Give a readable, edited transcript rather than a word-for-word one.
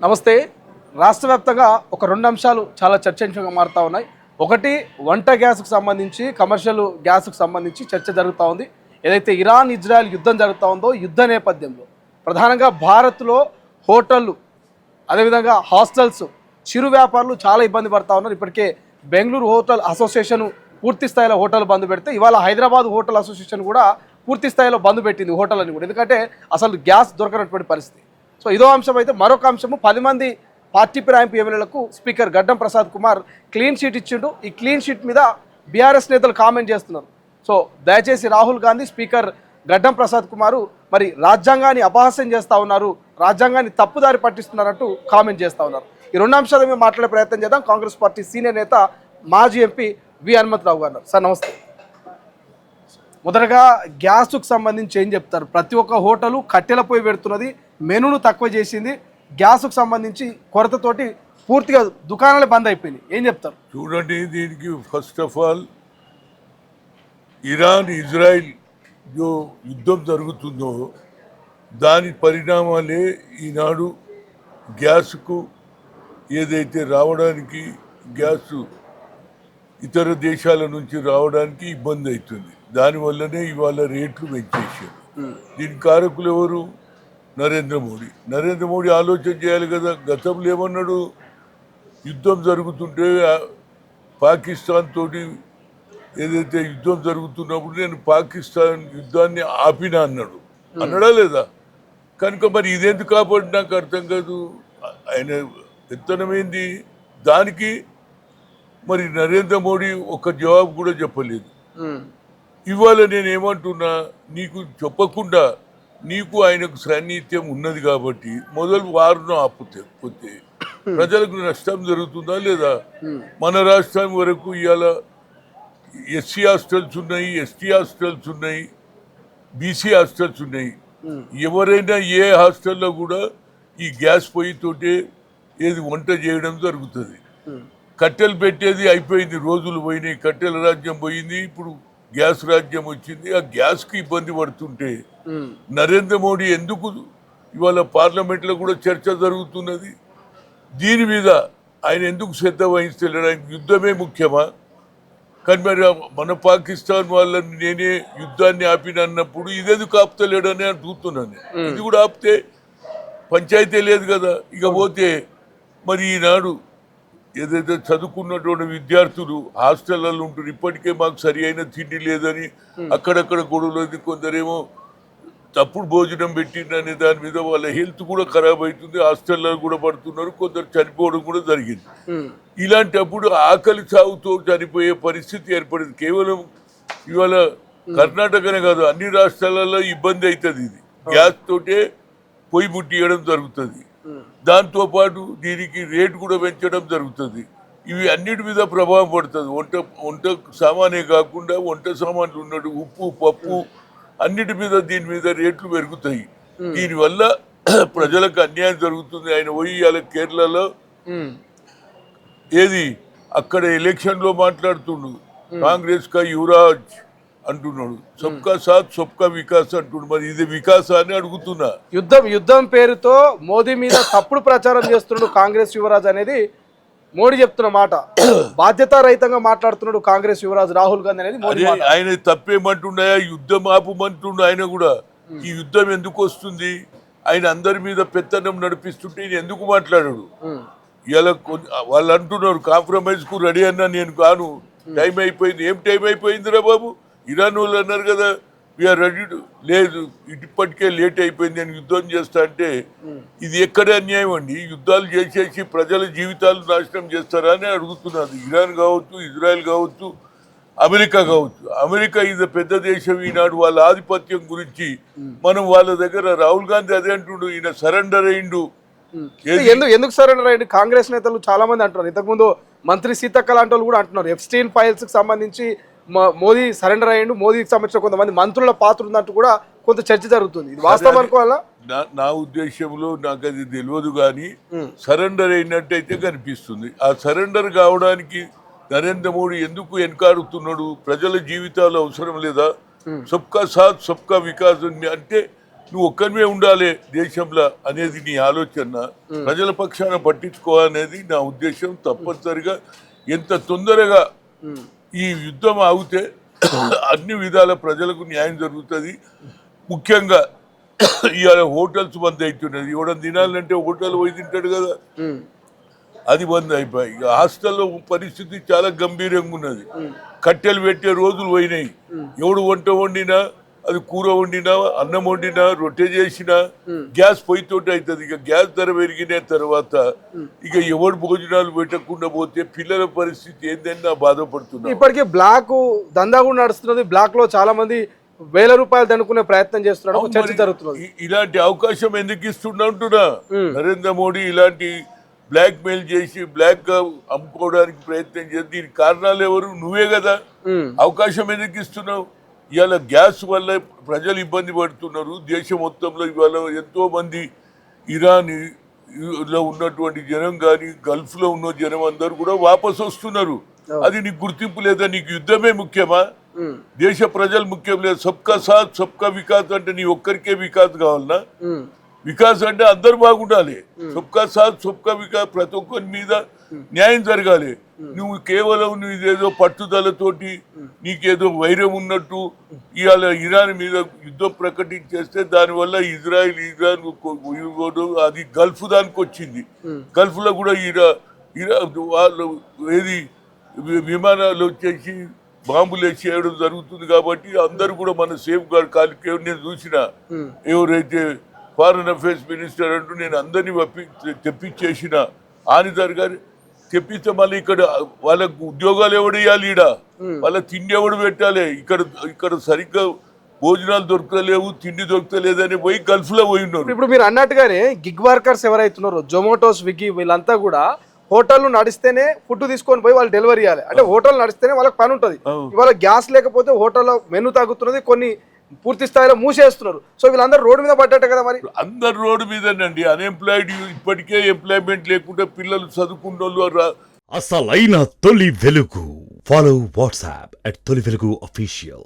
నమస్తే. రాష్ట్ర వ్యాప్తంగా ఒక రెండు అంశాలు చాలా చర్చనీయాంశంగా మారుతూ ఉన్నాయి. ఒకటి, వంట గ్యాస్కు సంబంధించి, కమర్షియల్ గ్యాస్కు సంబంధించి చర్చ జరుగుతూ ఉంది. ఏదైతే ఇరాన్ ఇజ్రాయెల్ యుద్ధం జరుగుతూ ఉందో, యుద్ధ నేపథ్యంలో ప్రధానంగా భారత్లో హోటళ్ళు, అదేవిధంగా హాస్టల్స్, చిరు వ్యాపారులు చాలా ఇబ్బంది పడుతూ ఉన్నారు. ఇప్పటికే బెంగళూరు హోటల్ అసోసియేషన్ పూర్తి స్థాయిలో హోటల్ బంద్ పెడితే, ఇవాళ హైదరాబాద్ హోటల్ అసోసియేషన్ కూడా పూర్తి స్థాయిలో బంద్ పెట్టింది హోటల్ అని కూడా. ఎందుకంటే అసలు గ్యాస్ దొరకనటువంటి పరిస్థితి. సో ఇదో అంశం అయితే, మరొక అంశము 10 మంది పార్టీ ఫిరాయింపు ఎమ్మెల్యేలకు స్పీకర్ గడ్డం ప్రసాద్ కుమార్ క్లీన్ షీట్ ఇచ్చిండు. ఈ క్లీన్ షీట్ మీద బీఆర్ఎస్ నేతలు కామెంట్ చేస్తున్నారు. సో దయచేసి రాహుల్ గాంధీ, స్పీకర్ గడ్డం ప్రసాద్ కుమారు మరి రాజ్యాంగాన్ని అపహాస్యం చేస్తూ ఉన్నారు, రాజ్యాంగాన్ని తప్పుదారి పట్టిస్తున్నారంటూ కామెంట్ చేస్తూ ఉన్నారు. ఈ రెండు అంశాల మీద మాట్లాడే ప్రయత్నం చేద్దాం. కాంగ్రెస్ పార్టీ సీనియర్ నేత మాజీ ఎంపీ వి హనుమంతరావు గారు. సార్ నమస్తే. మొదటగా గ్యాస్కు సంబంధించి ఏం చెప్తారు? ప్రతి ఒక్క హోటలు కట్టెల పొయ్యి పెడుతున్నది, మెనూను తక్కువ చేసింది, గ్యాస్కు సంబంధించి కొరతతోటి పూర్తిగా దుకాణాలే బంద్ అయిపోయింది. ఏం చెప్తారు? చూడండి, దీనికి first of all Iran Israel యుద్ధం జరుగుతుందో దాని పరిణామాలే ఈనాడు గ్యాస్కు ఏదైతే రావడానికి, గ్యాస్ ఇతర దేశాల నుంచి రావడానికి ఇబ్బంది అవుతుంది. దానివల్లనే ఇవాళ రేట్లు పెంచేసారు. దీని కారకులు ఎవరు? నరేంద్ర మోడీ. నరేంద్ర మోడీ ఆలోచన చేయాలి కదా. గతంలో ఏమన్నాడు? యుద్ధం జరుగుతుంటే పాకిస్తాన్ తోటి ఏదైతే యుద్ధం జరుగుతున్నప్పుడు నేను పాకిస్తాన్ యుద్ధాన్ని ఆపినా అన్నాడు. అన్నాడా లేదా? కనుక మరి ఇదెందుకు కాపాడి నాకు అర్థం కాదు. ఆయన విత్తనమైంది దానికి మరి నరేంద్ర మోడీ ఒక జవాబు కూడా చెప్పలేదు. ఇవాళ నేను ఏమంటున్నా, నీకు చెప్పకుండా నీకు ఆయనకు సాన్నిధ్యం ఉన్నది కాబట్టి మొదలు వారును ఆపుతే ప్రజలకు నష్టం జరుగుతుందా లేదా? మన రాష్ట్రం వరకు ఇవాళ ఎస్సీ హాస్టల్స్ ఉన్నాయి, ఎస్టీ హాస్టల్స్ ఉన్నాయి, బీసీ హాస్టల్స్ ఉన్నాయి. ఎవరైనా ఏ హాస్టల్లో కూడా ఈ గ్యాస్ పొయ్యితోటే ఏది వంట చేయడం జరుగుతుంది. కట్టెలు పెట్టేది అయిపోయింది, రోజులు పోయినాయి, కట్టెల రాజ్యం పోయింది, ఇప్పుడు గ్యాస్ రాజ్యం వచ్చింది. ఆ గ్యాస్కి ఇబ్బంది పడుతుంటే నరేంద్ర మోడీ ఎందుకు ఇవాళ పార్లమెంట్లో కూడా చర్చ జరుగుతున్నది దీని మీద ఆయన ఎందుకు శ్రద్ధ వహిస్తలేడు? ఆయనకు యుద్ధమే ముఖ్యమా? కానీ మరి మన పాకిస్తాన్ వాళ్ళని నేనే యుద్ధాన్ని ఆపినన్నప్పుడు ఇదెందుకు ఆపుతలేడని అడుగుతున్నాను. ఇది కూడా ఆపితే పంచాయతీ లేదు కదా. ఇక పోతే మరి ఈనాడు ఏదైతే చదువుకున్నటువంటి విద్యార్థులు హాస్టళ్లలో ఉంటారు, ఇప్పటికే మాకు సరి అయిన తిండి లేదని అక్కడక్కడ గొడవలు, కొందరేమో తప్పుడు భోజనం పెట్టిందనే దాని మీద వాళ్ళ హెల్త్ కూడా ఖరాబ్ అవుతుంది, హాస్టల్లో కూడా పడుతున్నారు, కొందరు చనిపోవడం కూడా జరిగింది. ఇలాంటప్పుడు ఆకలి చావుతో చనిపోయే పరిస్థితి ఏర్పడింది. కేవలం ఇవాళ కర్ణాటకనే కాదు, అన్ని రాష్ట్రాలలో ఇబ్బంది అవుతుంది. ఇది గ్యాస్ తోటే పొయ్యి ముట్టియడం జరుగుతుంది. దాంతోపాటు దీనికి రేటు కూడా పెంచడం జరుగుతుంది. ఇవి అన్నిటి మీద ప్రభావం పడుతుంది. వంట సామానే కాకుండా వంట సామాన్లు ఉన్నట్టు ఉప్పు, పప్పు అన్నిటి మీద దీని మీద రేట్లు పెరుగుతాయి. దీనివల్ల ప్రజలకు అన్యాయం జరుగుతుంది. ఆయన పోయి ఇవాళ కేరళలో ఏది అక్కడ ఎలక్షన్లో మాట్లాడుతుండు, కాంగ్రెస్ కా యువరాజ్ అంటున్నాడు, సబ్కా సాత్ సబ్కా వికాస్ అంటున్నాడు. మరి ఇది వికాస అని అడుగుతున్నా. యుద్ధం పేరుతో మోదీ మీద తప్పుడు ప్రచారం చేస్తున్నాడు కాంగ్రెస్ యువరాజ్ అనేది మోడీ చెప్తున్న మాట. బాధ్యతారహితంగా మాట్లాడుతున్నాడు కాంగ్రెస్ యువరాజ్ రాహుల్ గాంధీ అనేది మోడీ. ఆయన తప్పేమంటున్నాయా? యుద్ధం ఆపమంటుండ ఆయన కూడా. ఈ యుద్ధం ఎందుకు వస్తుంది? ఆయన అందరి మీద పెత్తనం నడిపిస్తుంటే ఈయన ఎందుకు మాట్లాడాడు? ఇలా వాళ్ళు అంటున్నారు కాంప్రమైజ్ కు రెడీ అన్నా నేను కాను, టైం అయిపోయింది. ఏం టైం అయిపోయిందిరా బాబు? ఇరాన్ వాళ్ళు అన్నారు కదా వీఆర్ రెడీ. లేదు, ఇప్పటికే లేట్ అయిపోయింది, నేను యుద్ధం చేస్తా అంటే ఇది ఎక్కడే అన్యాయం అండి? యుద్ధాలు చేసేసి ప్రజల జీవితాలు నాశనం చేస్తారా అని అడుగుతున్నారు. ఇరాన్ కావచ్చు, ఇజ్రాయెల్ కావచ్చు, అమెరికా కావచ్చు. అమెరికా ఇది పెద్ద దేశం. ఈనాడు వాళ్ళ ఆధిపత్యం గురించి మనం వాళ్ళ దగ్గర రాహుల్ గాంధీ అదే అంటుండు, ఈయన సరెండర్ అయిండు. ఎందుకు సరెండర్ అయ్యింది? కాంగ్రెస్ నేతలు చాలా మంది అంటున్నారు. ఇంతకుముందు మంత్రి సీతక్క లాంటి వాళ్ళు కూడా అంటున్నారు ఎప్స్టీన్ ఫైల్స్ కి సంబంధించి మోదీ సరెండర్ అయ్యిండు, మోదీకి సంబంధించిన కొంతమంది మంత్రుల పాత్ర ఉందంటూ కూడా కొంత చర్చ జరుగుతుంది. ఇది వాస్తవం అనుకోవాలా? నా ఉద్దేశంలో నాకు అది తెలియదు, కానీ సరెండర్ అయినట్టయితే కనిపిస్తుంది. ఆ సరెండర్ కావడానికి నరేంద్ర మోడీ ఎందుకు వెనకాడుతున్నాడు? ప్రజల జీవితాలు అవసరం లేదా? సబ్కా సాత్ సబ్కా వికాస్ అంటే నువ్వు ఒక్కరివే ఉండాలి దేశంలో అనేది నీ ఆలోచన, ప్రజల పక్షాన పట్టించుకోవాలనేది నా ఉద్దేశం. తప్పనిసరిగా ఎంత తొందరగా ఈ యుద్ధం ఆగితే అన్ని విధాల ప్రజలకు న్యాయం జరుగుతుంది. ముఖ్యంగా ఇవాళ హోటల్స్ బంద్ అవుతున్నది. ఎవడన్నా తినాలంటే హోటల్ పోయి తింటాడు కదా, అది బంద్ అయిపోయి. ఇక హాస్టల్లో పరిస్థితి చాలా గంభీరంగా ఉన్నది. కట్టెలు పెట్టే రోజులు పోయినాయి. ఎవడు వంట వండినా, అది కూర వండినా, అన్నం వండినా, రొట్టె చేసినా గ్యాస్ పొయ్యితోటి అవుతుంది. ఇక గ్యాస్ ధర పెరిగిన తర్వాత ఇక ఎవడు భోజనాలు పెట్టకుండా పోతే పిల్లల పరిస్థితి ఏంటన్నా బాధపడుతున్నా. ఇప్పటికే బ్లాక్ దందా కూడా నడుస్తున్నది. బ్లాక్ లో చాలా మంది వేల రూపాయలు దండుకునే ప్రయత్నం చేస్తున్నాడు. చర్చ జరుగుతున్నది. ఇలాంటి అవకాశం ఎందుకు ఇస్తుండంటున్నా నరేంద్ర మోడీ ఇలాంటి బ్లాక్ మెయిల్ చేసి బ్లాక్ గా అమ్ముకోవడానికి ప్రయత్నం చేసి దీనికి కారణాలు ఎవరు? నువ్వే కదా. అవకాశం ఎందుకు ఇస్తున్నావు? ఇవాళ గ్యాస్ వల్ల ప్రజలు ఇబ్బంది పడుతున్నారు. దేశం మొత్తంలో ఇవాళ ఎంతో మంది ఇరాన్ లో ఉన్నటువంటి జనం కానీ గల్ఫ్ లో ఉన్న జనం అందరూ కూడా వాపసు వస్తున్నారు. అది నీకు గుర్తింపు లేదా? నీకు యుద్ధమే ముఖ్యమా? దేశ ప్రజలు ముఖ్యం లేదు. సబ్కా సాత్ సబ్కా వికాస్ అంటే నీ ఒక్కరికే వికాస్ కావాలన్నా? వికాస్ అంటే అందరు బాగుండాలి. సబ్కా సాత్ సబ్కా వికాస్, ప్రతి ఒక్కరి మీద న్యాయం జరగాలి. నువ్వు కేవలం నువ్వేదో పట్టుదలతోటి నీకేదో వైరం ఉన్నట్టు ఇవాళ ఇరాన్ మీద యుద్ధం ప్రకటించేస్తే దానివల్ల ఇరాన్ అది గల్ఫ్ దానికి వచ్చింది. గల్ఫ్ లో కూడా వాళ్ళు ఏది విమానాలు వచ్చేసి బాంబులు వేసేయడం జరుగుతుంది. కాబట్టి అందరూ కూడా మన సేఫ్ గార్డ్ కాలికే. నేను చూసిన ఎవరైతే ఫారెన్ అఫేర్స్ మినిస్టర్ అంటూ నేను అందరినీ తెప్పించేసిన ఆనిదర్ గారు తెప్పిస్తే మళ్ళీ ఇక్కడ వాళ్ళకు ఉద్యోగాలు ఎవడు ఇవ్వాలి? ఈడ వాళ్ళ తిండి ఎవడు పెట్టాలి? ఇక్కడ సరిగ్గా భోజనాలు దొరకలేవు, తిండి దొరకలేదని పోయి గల్ఫ్ లో పోయి ఉన్నారు. ఇప్పుడు మీరు అన్నట్టుగానే గిగ్ వర్కర్స్ ఎవరైతున్నారో జొమాటో, స్విగ్గీ వీళ్ళంతా కూడా హోటల్ నడిస్తేనే ఫుడ్ తీసుకొని పోయి వాళ్ళు డెలివరీ చేయాలి. అంటే హోటల్ నడిస్తేనే వాళ్ళకి పని ఉంటుంది. ఇవాళ గ్యాస్ లేకపోతే హోటల్లో మెనూ తగ్గుతున్నది, కొన్ని పూర్తి స్థాయిలో మూసేస్తున్నారు. సో వీళ్ళందరూ రోడ్డు మీద పడ్డట్టు కదా. మరి అందరు రోడ్డు మీదనండి. అన్ఎంప్లాయిడ్ ఇప్పటికే ఎంప్లాయ్మెంట్ లేకుండా పిల్లలు చదువుకున్న అసలైన తొలి వెలుగు. ఫాలో వాట్సాప్ @తొలి వెలుగు official.